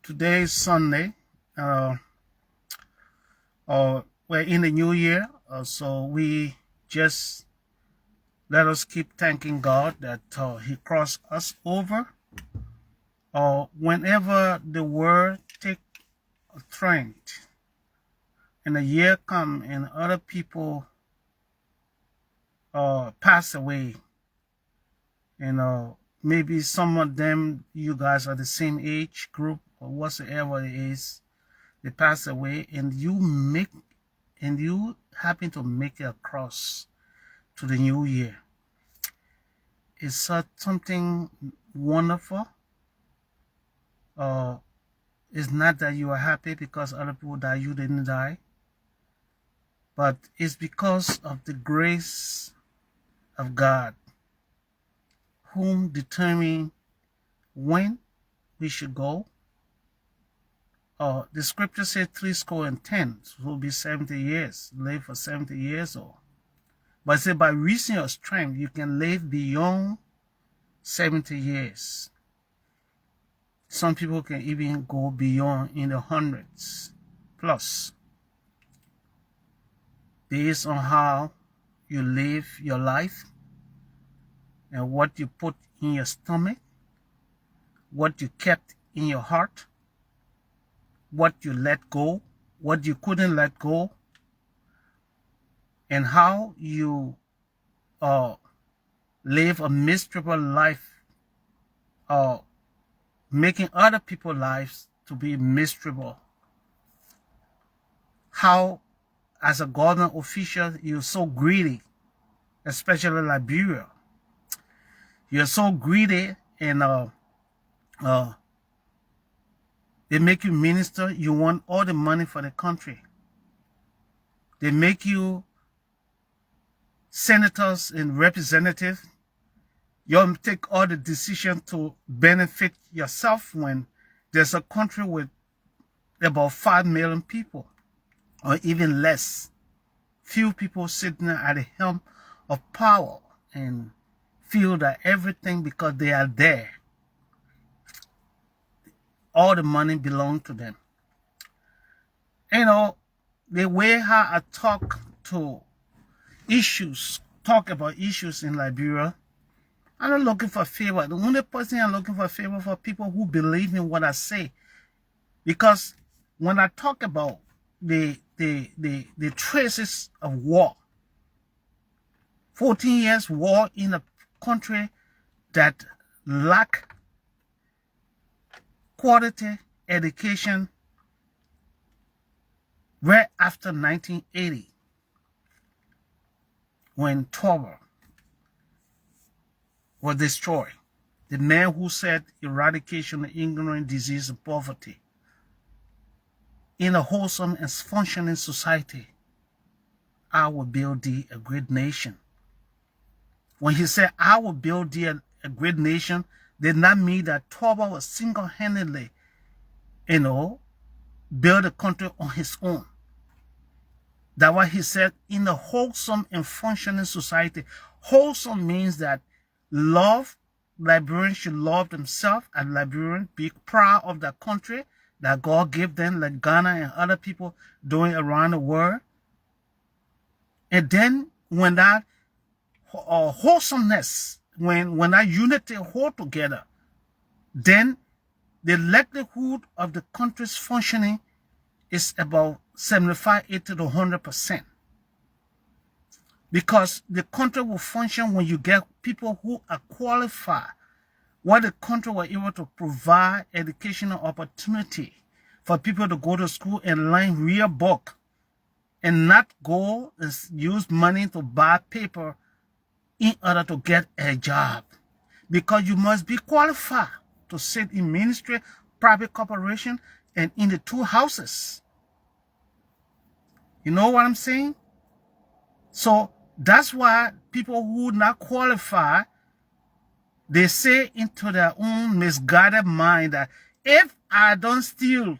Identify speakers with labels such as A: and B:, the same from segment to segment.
A: Today is Sunday. Uh, we're in the new year, so we just let us keep thanking God that He crossed us over. Whenever the world take a trend and a year come and other people pass away, maybe some of them, you guys are the same age group or whatsoever it is, they pass away, and you happen to make it across to the new year. It's something wonderful. It's not that you are happy because other people died, you didn't die, but it's because of the grace of God, whom determine when we should go. The scripture says 70, so it will be 70 years, live for 70 years or. But it said by reason of strength, you can live beyond 70 years. Some people can even go beyond in the hundreds plus, based on how you live your life and what you put in your stomach, what you kept in your heart, what you let go, what you couldn't let go, and how you live a miserable life, making other people's lives to be miserable. How, as a government official, you're so greedy, especially Liberia. You're so greedy, and they make you minister. You want all the money for the country. They make you senators and representatives. You take all the decisions to benefit yourself when there's a country with about 5 million people, or even less. Few people sitting at the helm of power and feel that everything, because they are there, all the money belongs to them. The way how I talk about issues in Liberia, I'm not looking for favor. The only person I'm looking for favor for people who believe in what I say. Because when I talk about the traces of war, 14 years war in a country that lack quality education right after 1980, when Torber was destroyed. The man who said eradication of ignorance, disease, and poverty in a wholesome and functioning society, I will build thee a great nation. When he said, I will build thee a great nation, did not mean that Torber was single-handedly, build a country on his own. That's why he said, in a wholesome and functioning society. Wholesome means that Liberians should love themselves, and Liberians be proud of the country that God gave them, like Ghana and other people doing around the world. And then when that wholesomeness, when that unity hold together, then the likelihood of the country's functioning is about 75, 80 to 100%. Because the country will function when you get people who are qualified. What the country was able to provide educational opportunity for people to go to school and learn real book, and not go and use money to buy paper in order to get a job. Because you must be qualified to sit in ministry, private corporation, and in the two houses. You know what I'm saying? So that's why people who not qualify, they say into their own misguided mind that if I don't steal,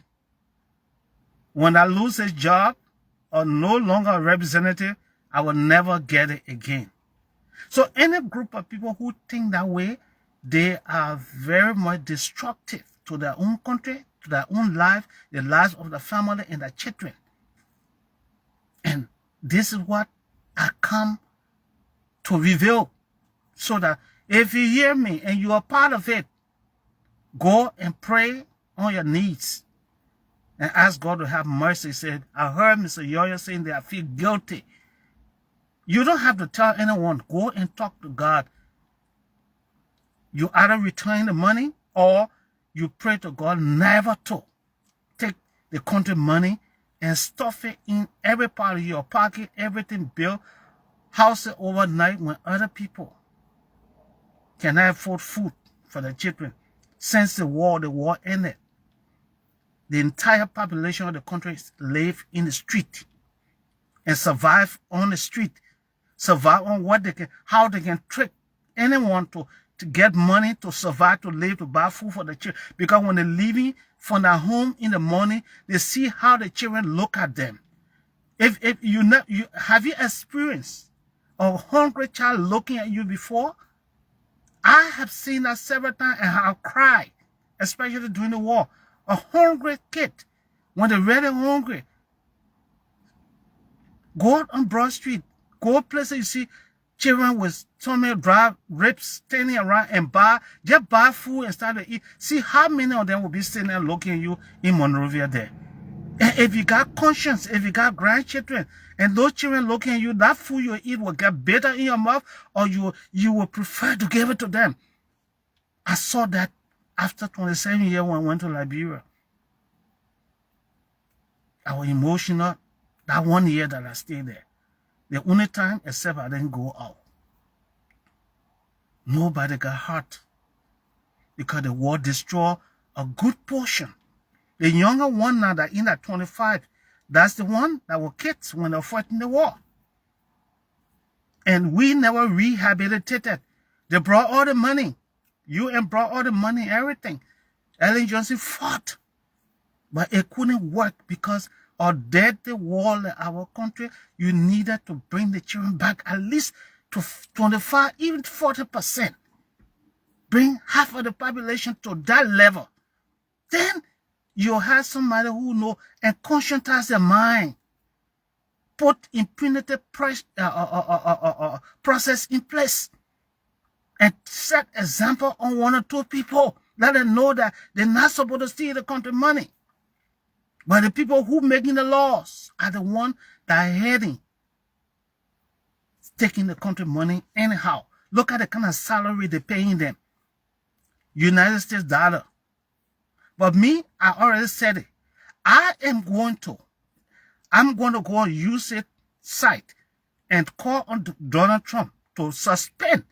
A: when I lose a job or no longer a representative, I will never get it again. So any group of people who think that way, they are very much destructive to their own country to their own life, the lives of the family and their children. And this is what I come to reveal, so that if you hear me and you are part of it, go and pray on your knees and ask God to have mercy. He said, I heard Mr. Yoryor saying that I feel guilty. You don't have to tell anyone. Go and talk to God. You either return the money or you pray to God never to take the country money and stuff it in every part of your pocket, everything built, house it overnight when other people can afford food for their children. Since the war ended, the entire population of the country live in the street and survive on the street, survive on what they can, how they can trick anyone to get money to survive, to live, to buy food for the children. Because when they're leaving from their home in the morning, they see how the children look at them. If you know, have you experienced a hungry child looking at you before? I have seen that several times and I've cried, especially during the war. A hungry kid, when they're really hungry, go out on Broad Street, go places you see children with tummy drive ribs standing around and just buy food and start to eat. See how many of them will be sitting there looking at you in Monrovia there. And if you got conscience, if you got grandchildren, and those children looking at you, that food you eat will get better in your mouth, or you will prefer to give it to them. I saw that after 27 years when I went to Liberia. I was emotional that 1 year that I stayed there. The only time, except I didn't go out. Nobody got hurt because the war destroyed a good portion. The younger one now that in that 25, that's the one that were kids when they were fighting the war. And we never rehabilitated. They brought all the money. UN brought all the money, everything. Ellen Johnson fought. But it couldn't work because of the wall in our country. You needed to bring the children back at least to 25, even 40%. Bring half of the population to that level. Then you have somebody who know and conscientize their mind. Put impunity process in place. And set example on 1 or 2 people. Let them know that they're not supposed to steal the country money. But the people who making the laws are the ones that are heading, taking the country money anyhow. Look at the kind of salary they're paying them. United States dollar. But me, I already said it. I'm going to go on use it site and call on Donald Trump to suspend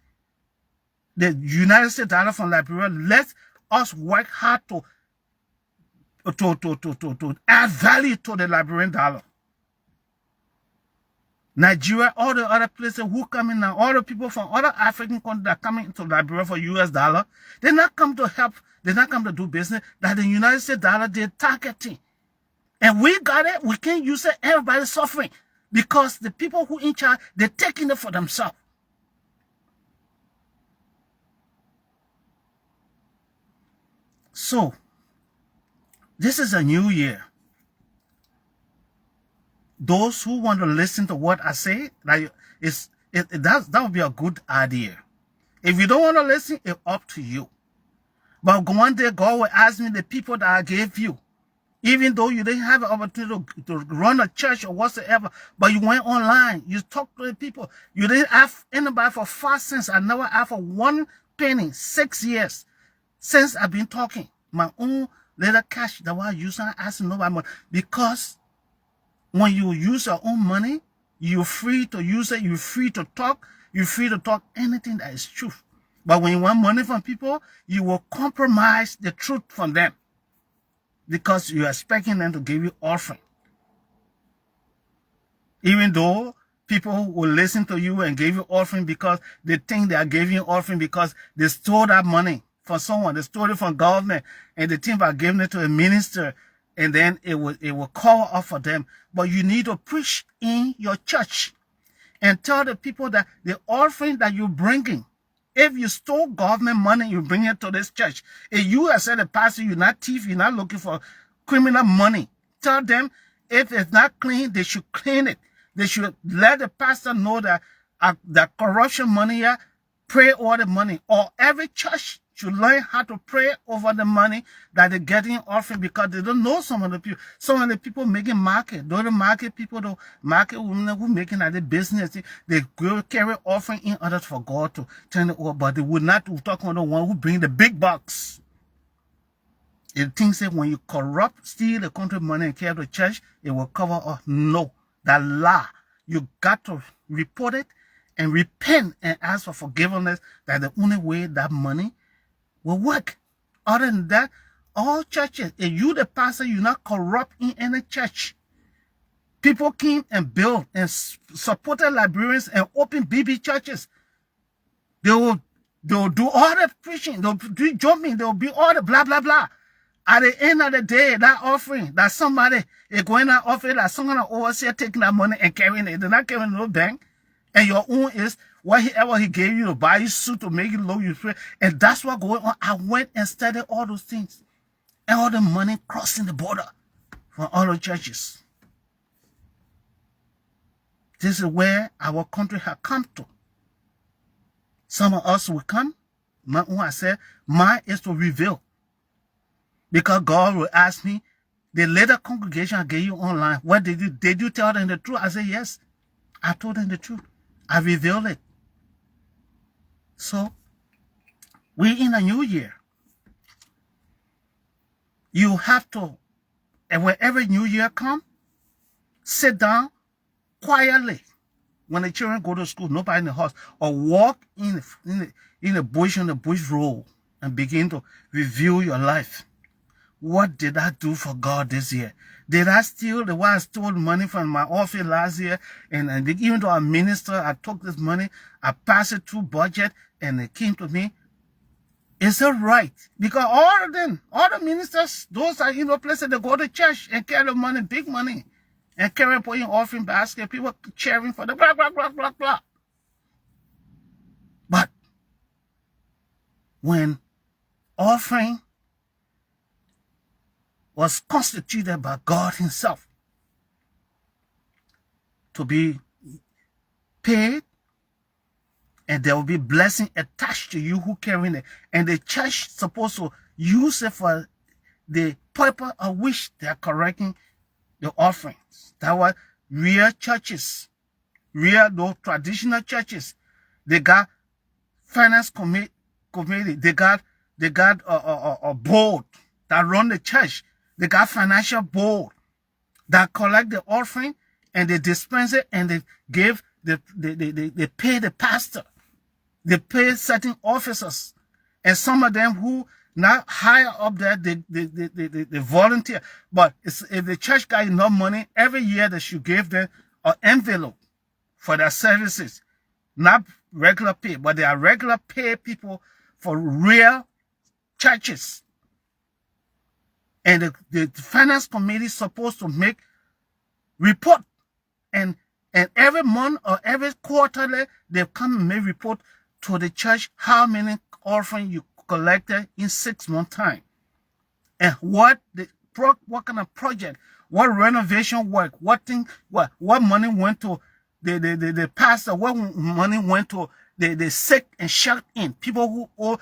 A: the United States dollar from Liberia. Let us work hard to add value to the Liberian dollar. Nigeria, all the other places who come in now, all the people from other African countries that are coming into Liberia for US dollar, they're not come to help, they're not come to do business. That the United States dollar, they're targeting. And we got it, we can't use it, everybody's suffering. Because the people who in charge, they're taking it for themselves. So, this is a new year. Those who want to listen to what I say, like that would be a good idea. If you don't want to listen, it's up to you. But one day God will ask me the people that I gave you, even though you didn't have an opportunity to run a church or whatsoever, but you went online, you talked to the people. You didn't ask anybody for 5 cents. I never asked for 1 penny, 6 years since I've been talking. My own little cash that I use, I ask nobody money. Because when you use your own money, you're free to use it, you're free to talk anything that is truth. But when you want money from people, you will compromise the truth from them. Because you're expecting them to give you offering. Even though people will listen to you and give you offering because they think they are giving you offering because they stole that money from someone, they stole it from government, and they think about giving it to a minister, and then it will cover up for them. But you need to preach in your church and tell the people that the offering that you're bringing If you stole government money, you bring it to this church. If you as a pastor, you're not thief, you're not looking for criminal money. Tell them if it's not clean, they should clean it. They should let the pastor know that the corruption money here, pray over the money. Or every church should learn how to pray over the money that they're getting offering, because they don't know some of the people. Some of the people making market. Those market people, the market women who making at the business, they go carry offering in order for God to turn it over. But they would not talk about the one who bring the big bucks. It thinks that when you corrupt, steal the country money and carry the church, it will cover up. No, that lie. You got to report it and repent and ask for forgiveness. That's the only way that money will work. Other than that, all churches, if you the pastor, you're not corrupt in any church. People came and built and supported librarians and open BB churches. They'll do all the preaching, they'll do jumping, they'll be all the blah, blah, blah. At the end of the day, that offering, that somebody is going to offer, that someone overseer taking that money and carrying it. They're not carrying no bank. And your own is whatever he gave you to buy you suit to make you look you pray. And that's what going on. I went and studied all those things. And all the money crossing the border from all the churches. This is where our country has come to. Some of us will come. My own, I said, mine is to reveal. Because God will ask me, the later congregation I gave you online, what did you tell them the truth? I said, yes, I told them the truth. I revealed it. So, we're in a new year. You have to, and whenever new year comes, sit down quietly. When the children go to school, nobody in the house, or walk in the bush, on the bush road, and begin to review your life. What did I do for God this year? Did I steal the way I stole money from my office last year? And even though I'm a minister, I took this money, I passed it through budget, and it came to me. Is it right? Because all of them, all the ministers, those are in the places, they go to church and carry money, big money, and carry put in offering basket, people cheering for the blah, blah, blah, blah, blah. But when offering was constituted by God himself to be paid, and there will be blessing attached to you who carrying it. And the church supposed to use it for the purpose of which they are correcting the offerings. That was real churches, those traditional churches. They got finance committee. They got a board that run the church. They got financial board that collect the offering and they dispense it, and they give they pay the pastor. They pay certain officers, and some of them who not higher up there, they volunteer. But if the church got enough money, every year they should give them an envelope for their services. Not regular pay, but they are regular pay people for real churches. And the finance committee is supposed to make report. And every month or every quarterly, they come and make report to the church how many offerings you collected in 6 months' time. And what kind of project, what renovation work, what money went to the pastor, what money went to the sick and shut in, people who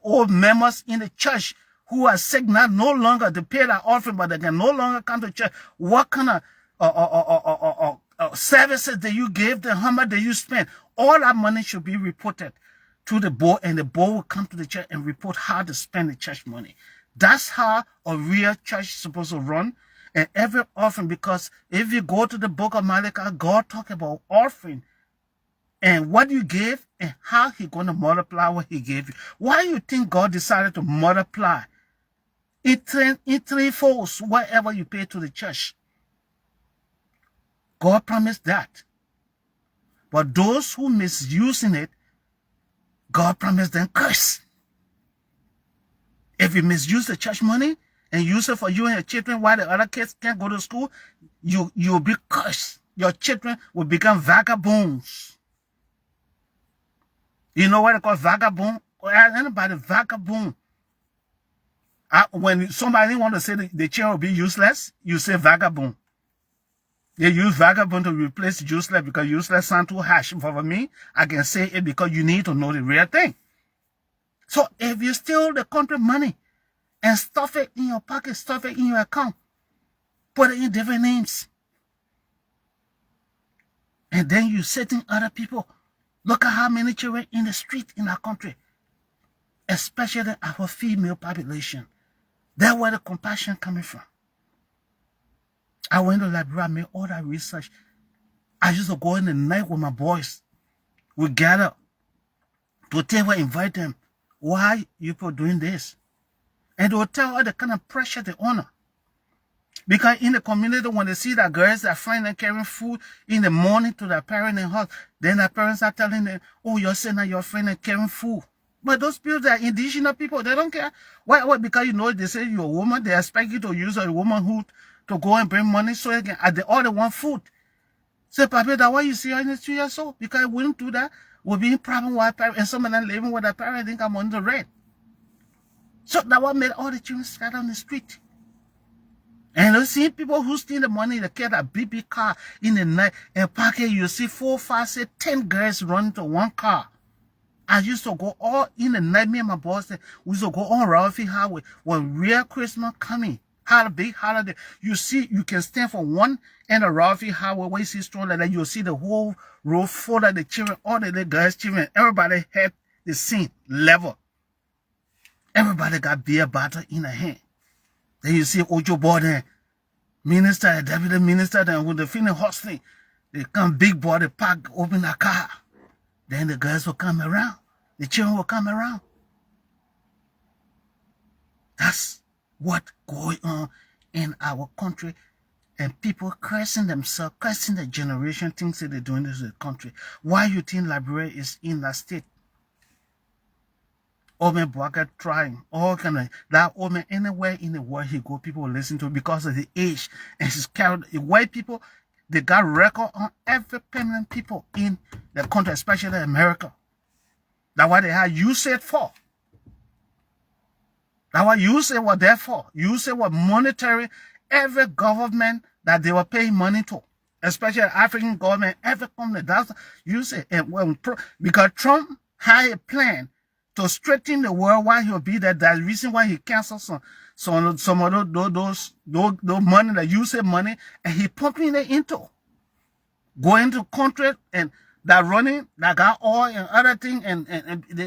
A: old members in the church who are sick now, no longer to pay their offering, but they can no longer come to church. What kind of services that you gave them, how much did you spend? All that money should be reported to the board, and the board will come to the church and report how to spend the church money. That's how a real church is supposed to run. And every offering, because if you go to the book of Malachi, God talk about offering and what you gave and how He's going to multiply what He gave you. Why do you think God decided to multiply in three folds whatever you pay to the church? God promised that. But those who misusing it, God promised them curse. If you misuse the church money and use it for you and your children while the other kids can't go to school, you'll be cursed. Your children will become vagabonds. You know what they call vagabond? Anybody vagabond? When somebody want to say the chair will be useless, you say vagabond. They use vagabond to replace useless because useless sound too harsh. For me, I can say it because you need to know the real thing. So if you steal the country money and stuff it in your pocket, stuff it in your account, put it in different names, and then you setting other people. Look at how many children in the street in our country, especially our female population. That's where the compassion coming from. I went to Liberia, made all that research. I used to go in the night with my boys. We gather to table, invite them. Why you people doing this? And they will tell her the kind of pressure they honor. Because in the community, when they see that girls are finding carrying food in the morning to their parents in house, then their parents are telling them, oh, you're saying that your friend is carrying food. But those people that are indigenous people, they don't care. Why? Because you know, they say you're a woman, they expect you to use a womanhood to go and bring money so they can, all they want food. Say, Papa, that's why you see her in the 2 years old. Because we wouldn't do that. We'll be in problem with our parents. And some of them living with their parents think I'm on the rent. So that what made all the children scatter on the street. And you see people who steal the money, they get a big car in the night and park it. You see 4, 5, 6, 10 girls running to one car. I used to go all in the night, me and my boss, we used to go on Ralphie Highway when real Christmas coming. Had a big holiday. You see, you can stand for one end of Ralphie Highway where you see stroll like that. You'll see the whole road full of the children, all the little girls, children. Everybody had the same level. Everybody got beer bottle in the hand. Then you see Ojo boy there, minister, deputy minister, then with the feeling hustling, they come big boy, they park, open the car. Then the girls will come around. The children will come around. That's what going on in our country, and people cursing themselves, cursing the generation, things that they're doing this to the country. Why you think Liberia is in that state? Omen Boaga trying, all kind of that Omen anywhere in the world he go, people will listen to it because of the age and his character. White people, they got record on every permanent people in the country, especially America. That's what they had USAID for. That's what USAID was there for. USAID was monitoring every government that they were paying money to, especially African government, every company. That's USAID. And because Trump had a plan to straighten the world while he'll be there. That's the reason why he canceled some of those money, the USAID money, and he pumping it into going to country and that running, that got oil and other things, and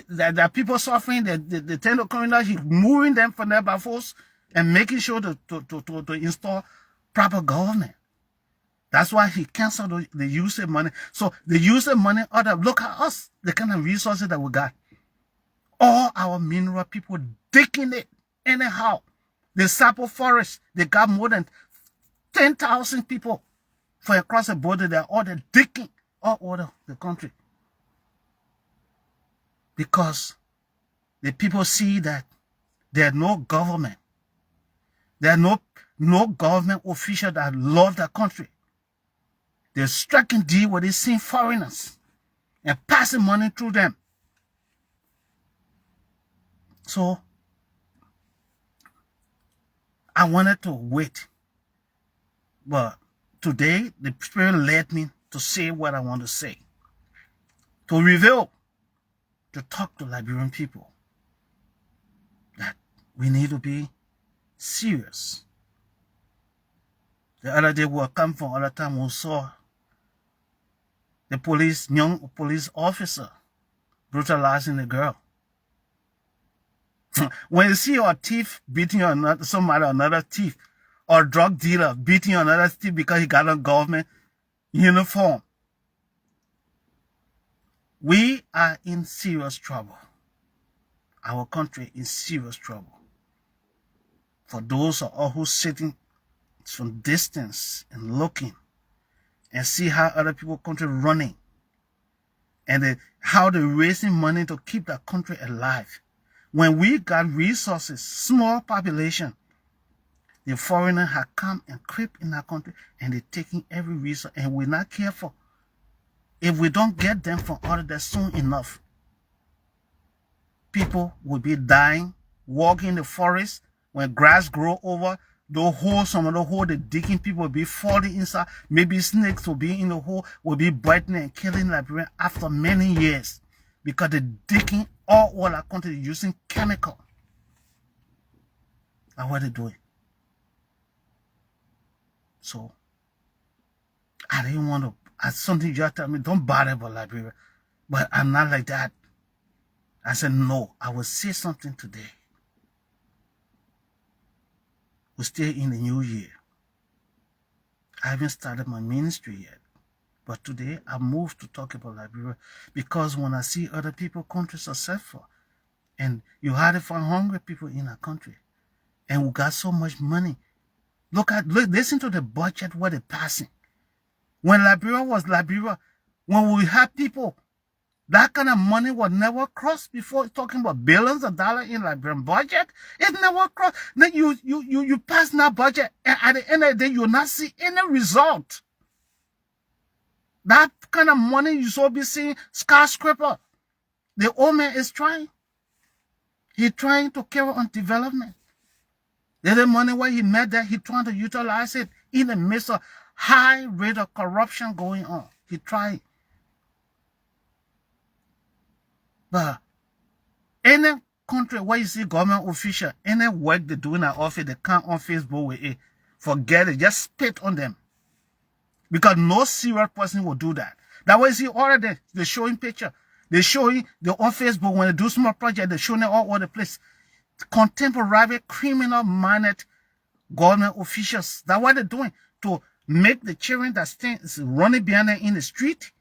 A: that people suffering, the tend to come in, he's moving them from there by force and making sure to install proper government. That's why he canceled the USAID money. So the USAID money, look at us, the kind of resources that we got. All our mineral people digging it anyhow. The Sapo forest, they got more than 10,000 people for across the border. They're all digging all over the country. Because the people see that there's no government. There's no government official that love the country. They're striking deal with these same foreigners and passing money through them. So, I wanted to wait. But today, the Spirit led me to say what I want to say. To reveal, to talk to Liberian people. That we need to be serious. The other day we were coming from other time, we saw the young police officer brutalizing the girl. When you see a thief beating another thief, or drug dealer beating another thief because he got a government uniform, we are in serious trouble. Our country is serious trouble. For those of us who sitting from distance and looking and see how other people's country running and how they're raising money to keep that country alive. When we got resources, small population, the foreigner have come and creep in our country and they're taking every resource and we're not careful. If we don't get them from others, that's soon enough. people will be dying, walking in the forest. When grass grow over, the hole, some of the hole, the digging people will be falling inside. Maybe snakes will be in the hole, will be biting and killing Liberians after many years. Because they're digging all over the country using chemical. That's what they're doing. So, I didn't want to, as something you just tell me, don't bother about Liberia. But I'm not like that. I said, no, I will say something today. We're still in the new year. I haven't started my ministry yet. But today, I moved to talk about Liberia because when I see other people, countries successful, and you hardly find hungry people in our country, and we got so much money. Listen to the budget what they're passing. When Liberia was Liberia, when we had people, that kind of money was never crossed before. Talking about billions of dollars in Liberian budget, it never crossed. Then you pass that budget, and at the end of the day, you will not see any result. That kind of money you should be seeing skyscraper. The old man is trying. He's trying to carry on development. The money where he made that, he's trying to utilize it in the midst of high rate of corruption going on. He tried. But any country where you see government official, any work they do in our office, they come on Facebook with it. Forget it. Just spit on them. Because no serious person will do that. That way, you see all of them, they're showing picture. They're showing, they're on Facebook when they do small project, they're showing it all over the place. Contemporary, criminal-minded government officials. That's what they're doing. To make the children that is running behind them in the street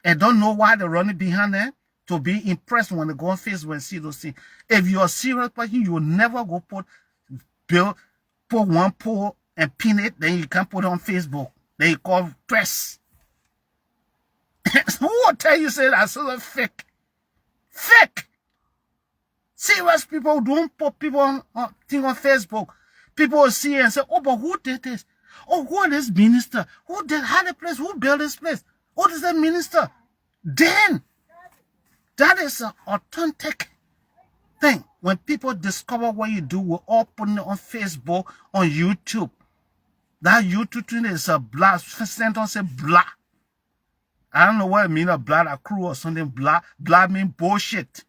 A: and don't know why they're running behind them, to be impressed when they go on Facebook and see those things. If you're a serious person, you will never go put one pole and pin it, then you can put it on Facebook. Then you call press. Who will tell you say that's sort of fake? Fake! Serious people don't put people on thing on Facebook. People will see it and say, oh, but who did this? Oh, who is this minister? Who did how the place? Who built this place? What is that minister? Then that is an authentic thing. When people discover what you do, we're all putting it on Facebook, on YouTube. That YouTube thing is a blah. Sentence say blah. I don't know what it means, a blah, a crew or something. Blah. Blah means bullshit.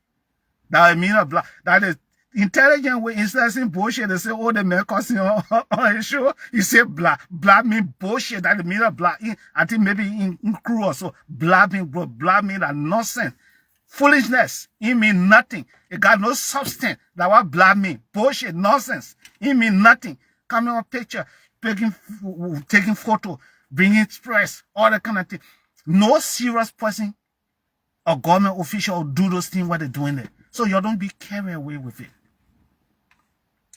A: That means a blah. That is intelligent way. Instead of saying bullshit, they say, oh, the man cussing on the show. You say blah. Blah means bullshit. That means a blah. I think maybe in crew or so. Blah means a nonsense. Foolishness. It means nothing. It got no substance. That's what blah means. Bullshit. Nonsense. It means nothing. Coming on picture. Taking photo, bringing press, all that kind of thing. No serious person or government official will do those things what they're doing there. So you don't be carried away with it.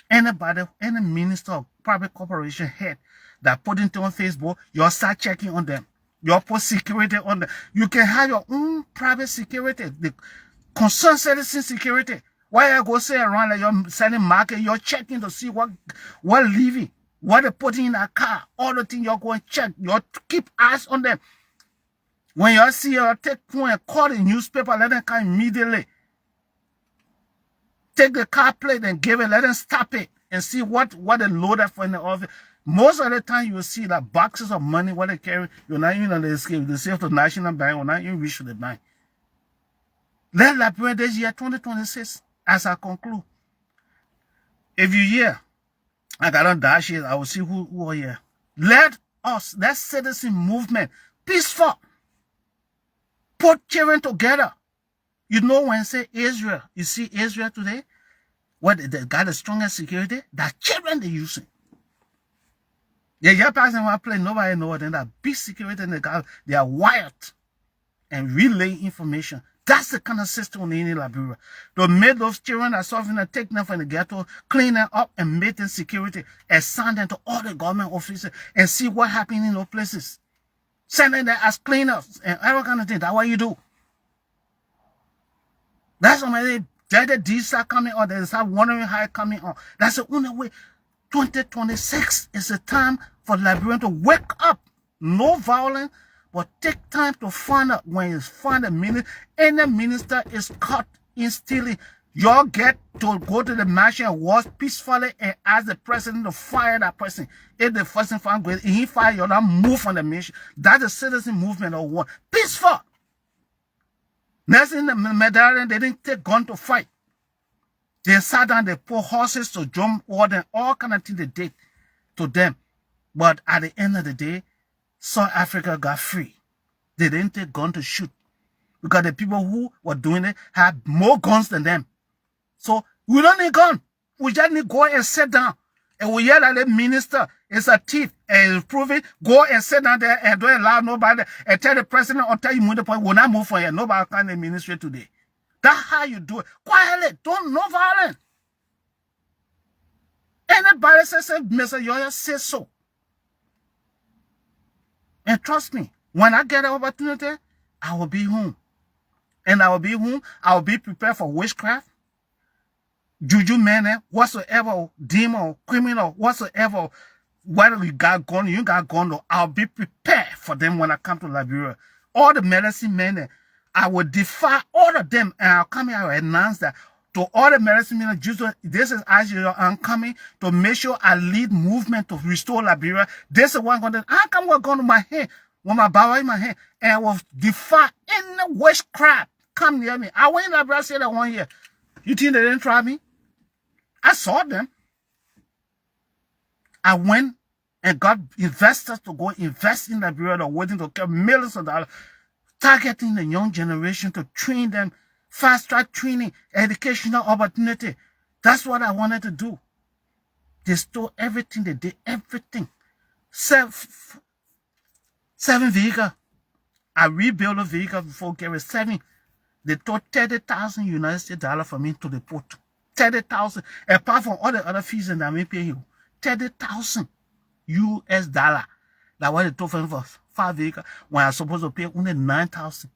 A: Anybody, any minister or private corporation head that put it on Facebook, you'll start checking on them. You'll put security on them. You can have your own private security, the concerned citizen security. Why you go say around like you're selling market, you're checking to see what leaving. What they put in a car, all the things you're going to check. You keep eyes on them. When you see you take phone and call the newspaper, let them come immediately. Take the car plate and give it, let them stop it and see what they loaded for in the office. Most of the time you will see that boxes of money, what they carry, you're not even on the escape. They say to the National Bank, will not even reach to the bank. Let Liberia this year 2026, as I conclude. If you hear, I got on dash it. I will see who are here. Let citizen movement, peaceful, put children together. You know when I say Israel, you see Israel today, what they got the strongest security, that children they're using. Yeah, you're passing one place, nobody knows them. That big security and they are wired and relay information. That's the kind of system we need in Liberia. To make those children that are suffering and take them from the ghetto, clean them up and make them security, assign them to all the government offices and see what happens in those places. Send them there as cleaners and every kind of thing. That's what you do. That's why the deeds are coming on. They start wondering how it's coming on. That's the only way. 2026 is a time for Liberians to wake up. No violence. But take time to find out when you find a minister, any minister is caught in stealing Y'all get to go to the national wars peacefully and ask the president to fire that person. If the person found great, he fire you, not move on the mission. That's a citizen movement or war. Peaceful. Next in the Mediterranean, they didn't take gun to fight. They sat down, they put horses to jump order, all kind of things they did to them. But at the end of the day, South Africa got free. They didn't take gun to shoot. Because the people who were doing it had more guns than them. So we don't need gun. We just need to go and sit down. And we hear that the minister is a thief and is proving, go and sit down there and don't allow nobody and tell the president or tell you move the point, will not move for you. Nobody can administrate today. That's how you do it. Quietly, no violence. Anybody says, Mr. Yoryor says so. And trust me, when I get an opportunity, I will be home. And I will be home. I will be prepared for witchcraft, juju man, whatsoever, demon, or criminal, whatsoever, whether you got gun, you got gun, I'll be prepared for them when I come to Liberia. All the medicine men, I will defy all of them, and I'll come here and announce that to all the medicine men, this is actually I'm coming to make sure I lead movement to restore Liberia. This is what I'm going to do. I come with a gun in my hand, with my Bible in my hand, and I will defy any witchcraft. Come near me. I went in Liberia that 1 year. You think they didn't try me? I saw them. I went and got investors to go invest in Liberia. They're waiting to get millions of dollars, targeting the young generation to train them, fast-track training, educational opportunity. That's what I wanted to do. They stole everything. They did everything. Seven vehicles. I rebuilt a vehicle before getting 7. They took 30,000 United States dollars from me to the port. 30,000. Apart from all the other fees that I may pay you. 30,000 US dollar. That's what they took from me for 5 vehicles. When I was supposed to pay only 9,000.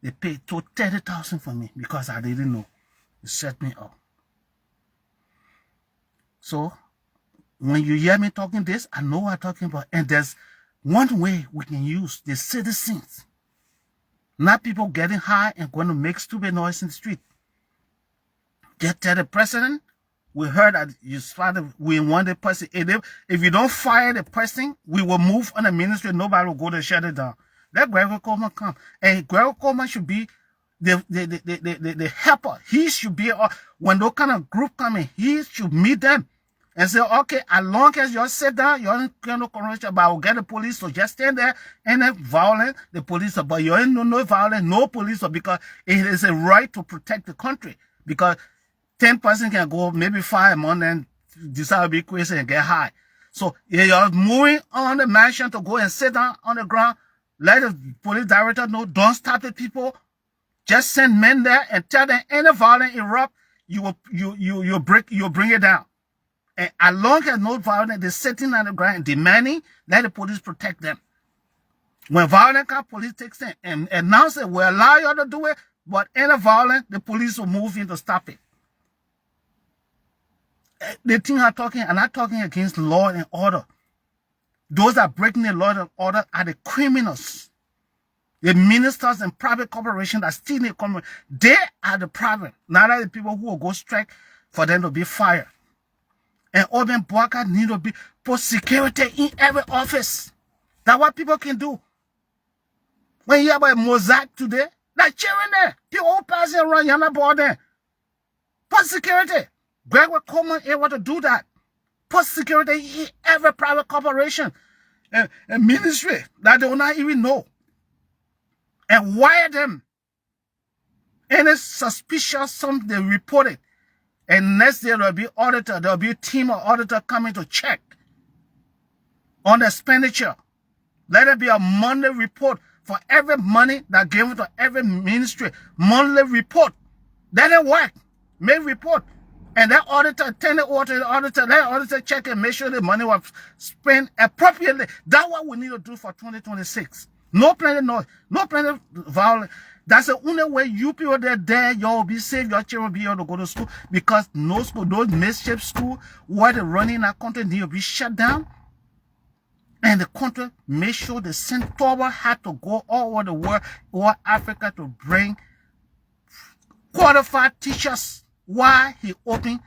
A: They paid 30,000 for me because I didn't know. It set me up. So, when you hear me talking this, I know what I'm talking about. And there's one way we can use the citizens. Not people getting high and going to make stupid noise in the street. Just tell the president, we heard that you started, we want the person. If you don't fire the person, we will move on the ministry. Nobody will go to shut it down. Let Gregory Coleman come. And Gregory Coleman should be the helper. He should be, when those kind of group come in, he should meet them. And say, okay, as long as you sit down, you're in no corruption, but I will get the police to just stand there and have violence, the police, but you ain't no violence, no police, because it is a right to protect the country. Because 10 person can go, maybe 5 months and decide to be crazy and get high. So if you're moving on the mansion to go and sit down on the ground, let the police director know, don't stop the people. Just send men there and tell them any violence erupt, you'll bring it down. And as long as no violence, they're sitting on the ground and demanding, let the police protect them. When violence comes, police takes them and announce it, we allow you to do it, but any violence, the police will move in to stop it. The thing I'm not talking against law and order. Those that are breaking the law and order are the criminals. The ministers and private corporations that steal the company, they are the problem. Not like the people who will go strike for them to be fired. And urban workers need to be put security in every office. That's what people can do. When you hear about Mosaic today, they're cheering there. People who pass around, you're not bored there. Put security. Gregory Coleman able to do that. Put security in every private corporation and ministry that they will not even know. And wire them. Any suspicious something, they report it. And next day there'll be auditor, there'll be a team of auditor coming to check on the expenditure. Let it be a monthly report for every money that given to every ministry. Monthly report. Let it work. Make report. And that auditor, tell the auditor, let the auditor check and make sure the money was spent appropriately. That's what we need to do for 2026. No plenty noise, no plenty violence. That's the only way you people that are there, y'all will be safe, your children will be able to go to school. Because no school, those mischief schools, where they're running in our country, need to be shut down. And the country make sure the Centaur had to go all over the world, or Africa, to bring qualified teachers why he opened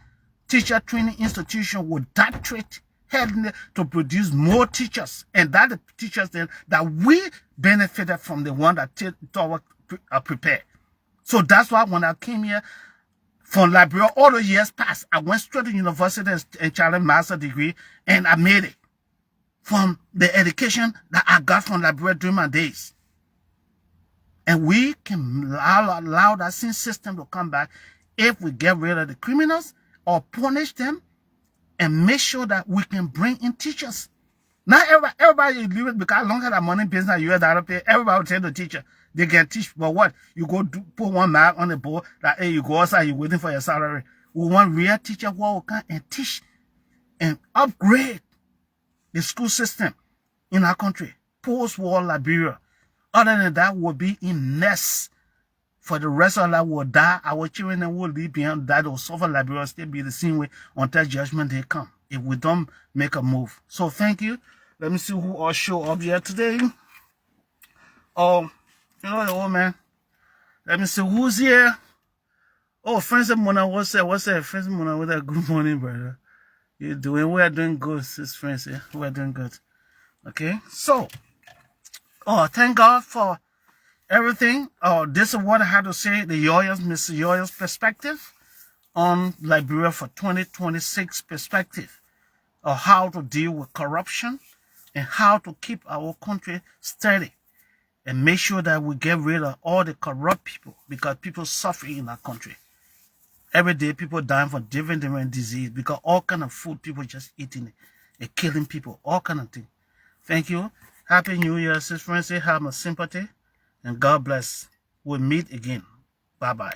A: teacher training institution with that trait, heading to produce more teachers, and that the teachers then that we benefited from the one that are prepared. So that's why when I came here from Liberia, all the years past, I went straight to university and challenged master's degree, and I made it from the education that I got from Liberia during my days. And we can allow that same system to come back if we get rid of the criminals or punish them and make sure that we can bring in teachers. Not everybody is leaving because as long as that money business you that pay, everybody will tell the teacher they can teach. But what? You go put one mark on the board that hey, you go outside, you're waiting for your salary. We want real teacher who will come and teach and upgrade the school system in our country, post-war Liberia. Other than that, we'll be in mess for the rest of that. Will die. Our children will leave behind. That will suffer. Liberia still be the same way until judgment day come if we don't make a move. So thank you. Let me see who all show up here today. Oh, you know the old man. Let me see who's here. Oh, Friends of Mona, what's up? What's up? Friends of Mona, what's up? Good morning, brother. You doing? We are doing good, sis friends. Yeah, we are doing good. Okay, so, oh, thank God for everything. Oh, this is what I had to say. The Mr. Yoryor's perspective on Liberia for 2026 perspective of how to deal with corruption and how to keep our country steady and make sure that we get rid of all the corrupt people because people suffer in our country. Every day people dying from different disease because all kind of food people just eating it and killing people, all kind of things. Thank you. Happy New Year, sis friends. Have my sympathy and God bless. We'll meet again. Bye-bye.